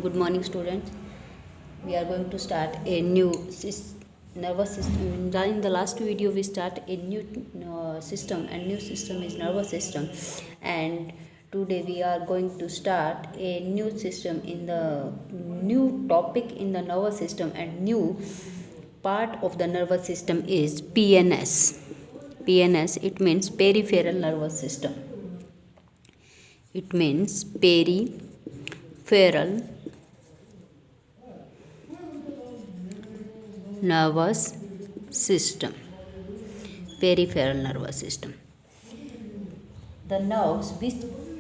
Good morning, students. We are going to start a new nervous system. In the last video, we start a new system, and new system is nervous system. And today we are going to start a new system in the new topic in the nervous system, and new part of the nervous system is PNS. PNS, it means peripheral nervous system. It means peripheral nervous system. Peripheral nervous system. The nerves which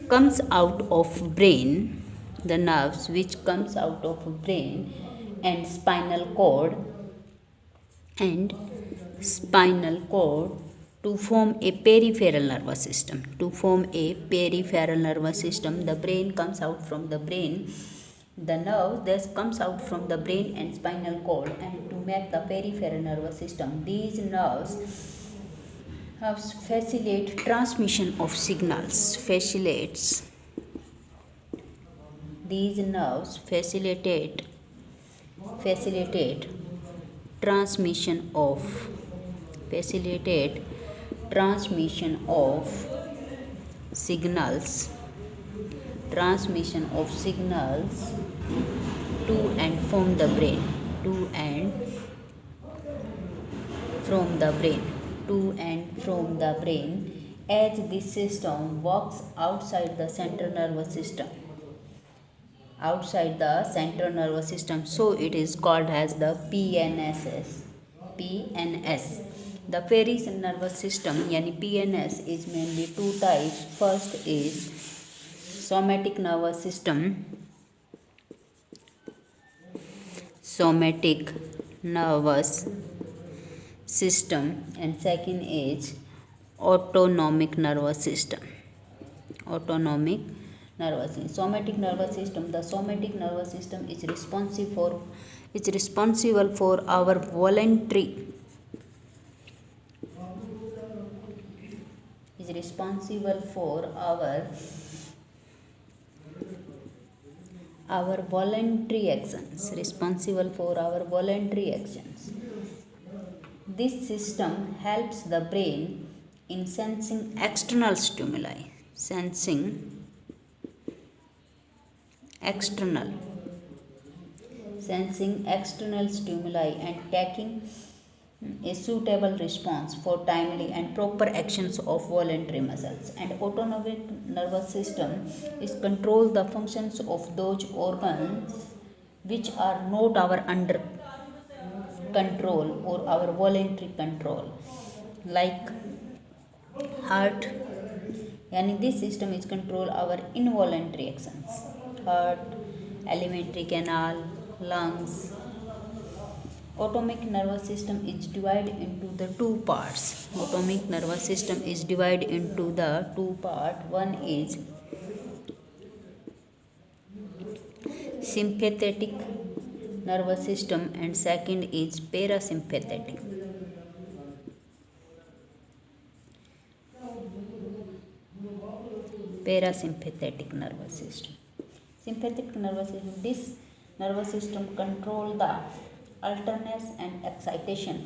comes out of brain, and spinal cord to form a peripheral nervous system. The brain comes out from the brain. The nerve thus comes out from the brain and spinal cord, and to make the peripheral nervous system, these nerves facilitate transmission of signals. These nerves facilitate transmission of signals to and from the brain as this system works outside the central nervous system, so it is called as the PNS. The peripheral nervous system yani PNS is mainly two types. First is somatic nervous system, and second is autonomic nervous system. Somatic nervous system. The somatic nervous system is responsible for our voluntary actions. This system helps the brain in sensing external stimuli, and taking a suitable response for timely and proper actions of voluntary muscles. And autonomic nervous system is control the functions of those organs which are not our under control or our voluntary control, like heart. Yani this system is control our involuntary actions: heart, alimentary canal, lungs. Autonomic nervous system is divided into the two parts. One is sympathetic nervous system and second is parasympathetic. Nervous system. Sympathetic nervous system. This nervous system control the alertness and excitement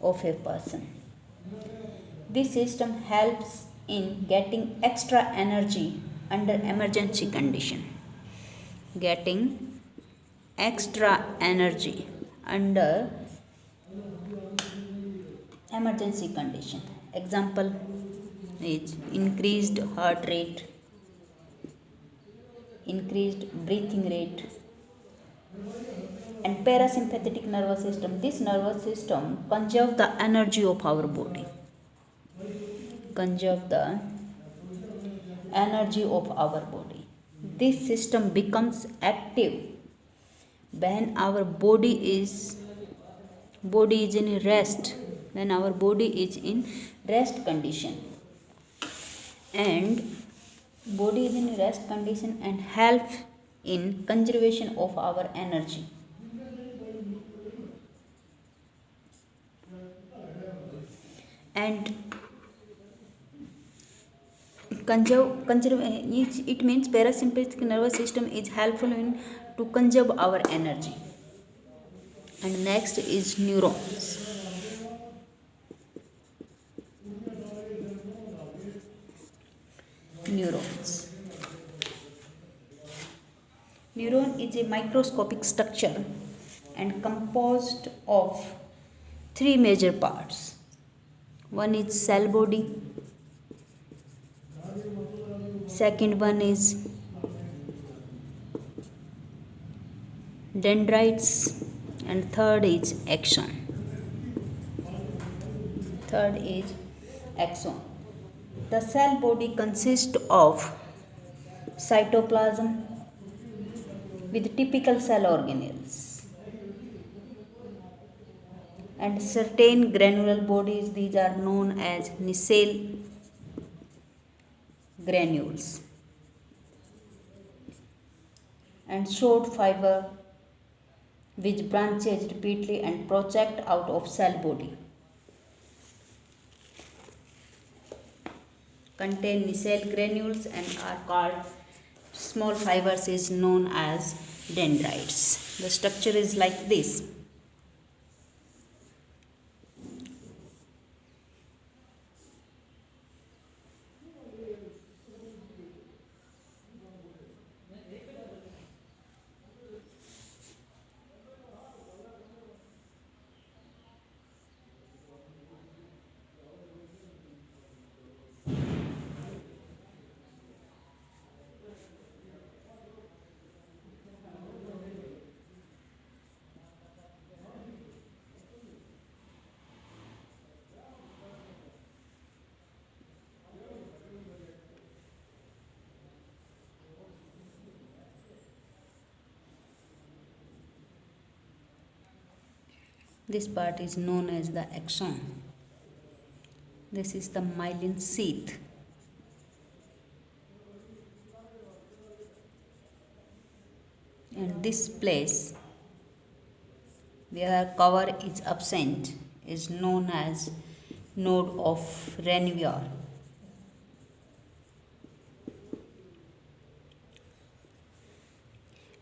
of a person. This system helps in getting extra energy under emergency condition. Example is increased heart rate, increased breathing rate. And parasympathetic nervous system. This nervous system conserve the energy of our body. This system becomes active when our body is in rest. Condition, and body is in rest condition and help in conservation of our energy. And it means parasympathetic nervous system is helpful in to conserve our energy. And next is neurons. Neurons. Neuron is a microscopic structure and composed of three major parts. One is cell body, second one is dendrites, and third is axon. Third is axon. The cell body consists of cytoplasm with typical cell organelles and certain granular bodies. These are known as nacelle granules and short fiber which branches repeatedly and project out of cell body. Contain nacelle granules and are called small fibers is known as dendrites. The structure is like this. This part is known as the axon. This is the myelin sheath. And this place where cover is absent is known as node of Ranvier.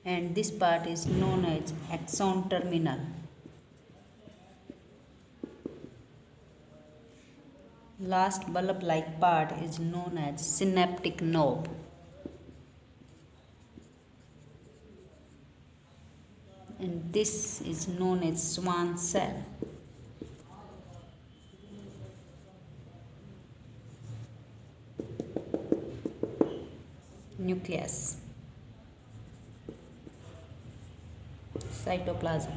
And this part is known as axon terminal. Last bulb-like part is known as synaptic knob. And this is known as Schwann cell. Nucleus. Cytoplasm.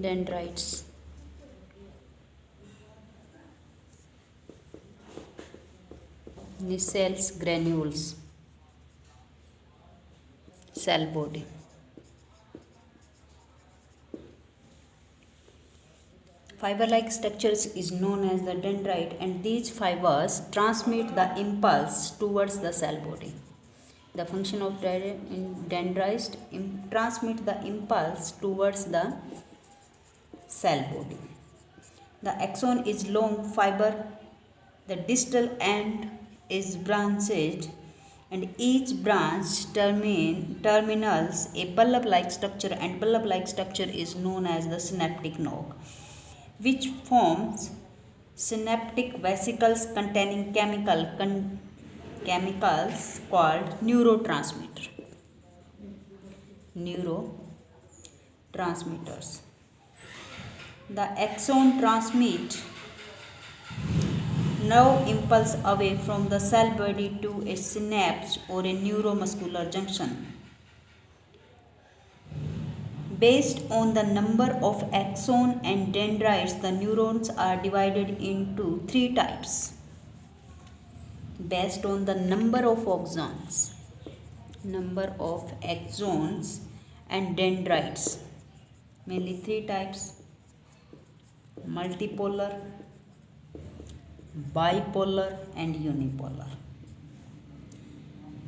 Dendrites. Nacelles granules. Cell body. Fiber-like structures is known as the dendrite, and these fibers transmit the impulse towards the cell body. The function of dendrites transmit the impulse towards the cell body. The axon is long fiber. The distal end is branched, and each branch terminals a bulb-like structure, and bulb-like structure is known as the synaptic knob, which forms synaptic vesicles containing chemicals called neurotransmitters. The axon transmit nerve impulse away from the cell body to a synapse or a neuromuscular junction. Based on the number of axons and dendrites, the neurons are divided into three types. Based on the number of axons and dendrites, mainly three types: multipolar, bipolar, and unipolar.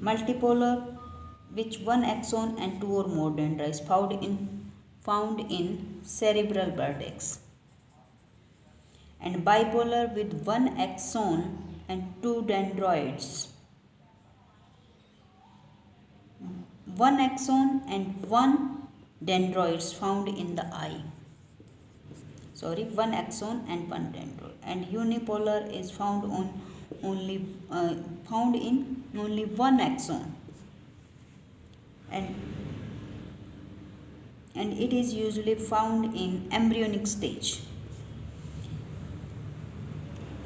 multipolar, which one axon and two or more dendrites found in cerebral vertex, and bipolar with one axon and two dendroids, one axon and one dendroids found in the eye. One axon and one dendroid. And unipolar is found in only one axon, and it is usually found in embryonic stage.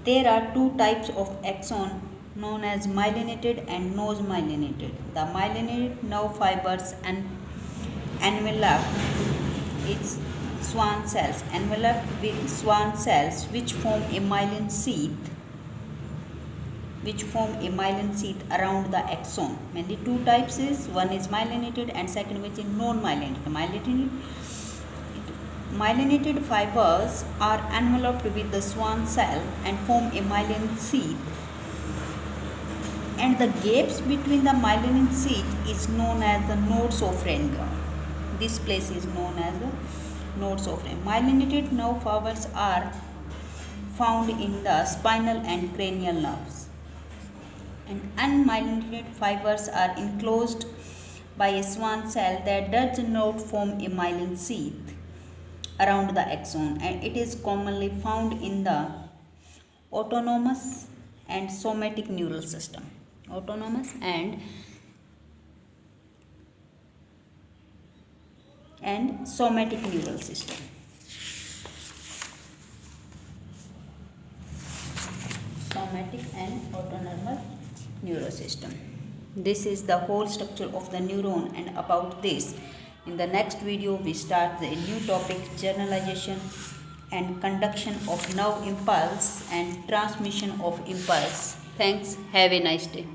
There are two types of axon known as myelinated and non-myelinated. The myelinated nerve fibers and enveloped its Schwann cells, enveloped with Schwann cells which form a myelin sheath around the axon. Mainly two types is, one is myelinated and second which is non-myelinated. Myelinated fibers are enveloped with the Schwann cell and form a myelin sheath, and the gaps between the myelin sheath is known as the nodes of Rengel. This place is known as the nodes of Rengel. Myelinated nerve fibers are found in the spinal and cranial nerves, and unmyelinated fibers are enclosed by a Schwann cell that does not form a myelin sheath around the axon, and it is commonly found in the autonomous and somatic neural system. Autonomous and somatic neural system. Somatic and autonomous neural system. This is the whole structure of the neuron, and about this, in the next video we start the new topic, generalization and conduction of nerve impulse and transmission of impulse. Thanks. Have a nice day.